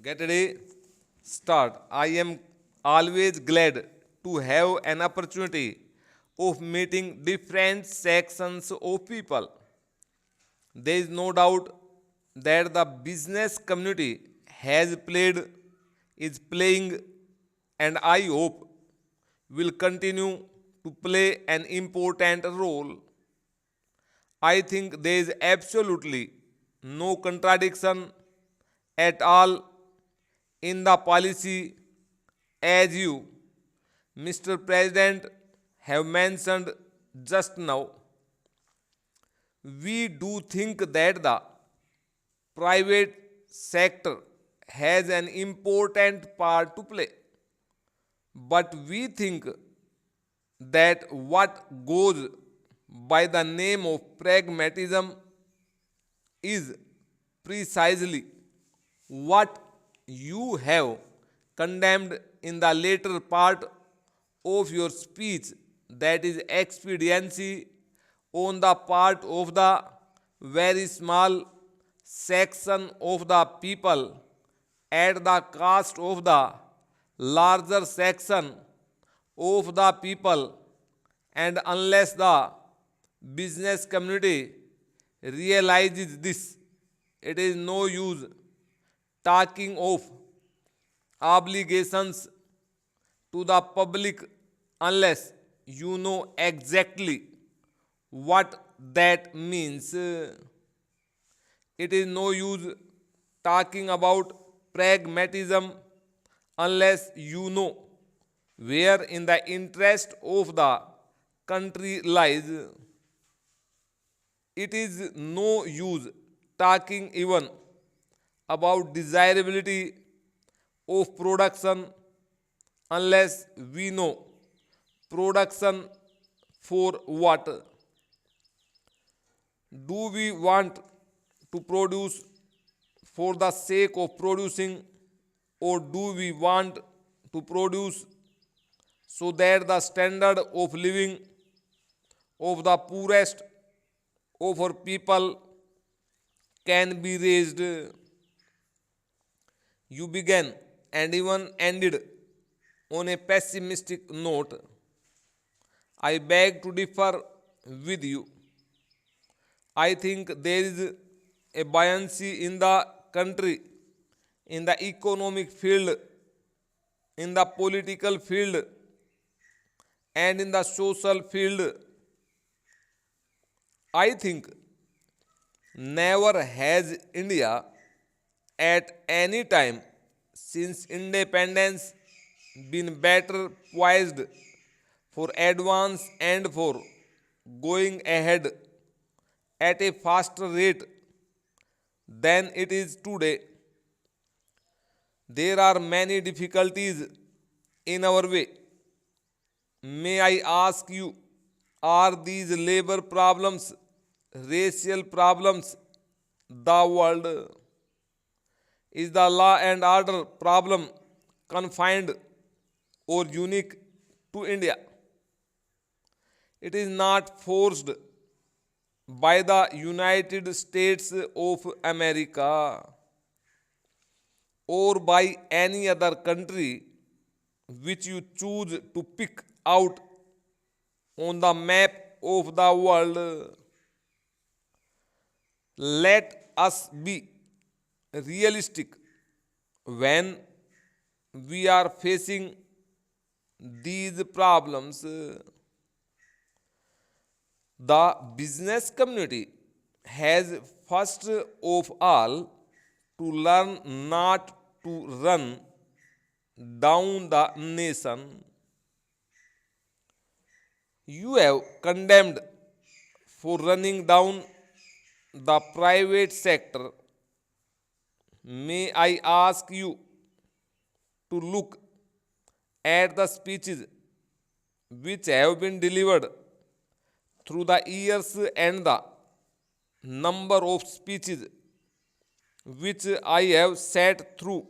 Get ready, start. I am always glad to have an opportunity of meeting different sections of people. There is no doubt that the business community is playing, and I hope will continue to play an important role. I think there is absolutely no contradiction at all in the policy as you, Mr. President, have mentioned just now. We do think that the private sector has an important part to play, but we think that what goes by the name of pragmatism is precisely what you have condemned in the later part of your speech, that is expediency on the part of the very small section of the people at the cost of the larger section of the people. And unless the business community realizes this, it is no use talking of obligations to the public unless you know exactly what that means. It is no use talking about pragmatism unless you know where in the interest of the country lies. It is no use talking even about desirability of production unless we know production for what. Do we want to produce for the sake of producing, or do we want to produce so that the standard of living of the poorest of our people can be raised? You began and even ended on a pessimistic note. I beg to differ with you. I think there is a buoyancy in the country, in the economic field, in the political field, and in the social field. I think never has India at any time since independence been better poised for advance and for going ahead at a faster rate than it is today. There are many difficulties in our way. May I ask you, are these labor problems, racial problems, the world? Is the law and order problem confined or unique to India? It is not forced by the United States of America or by any other country which you choose to pick out on the map of the world. Let us be realistic when we are facing these problems. The business community has first of all to learn not to run down the nation. You have condemned for running down the private sector. May I ask you to look at the speeches which have been delivered through the years and the number of speeches which I have sat through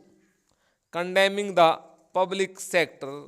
condemning the public sector.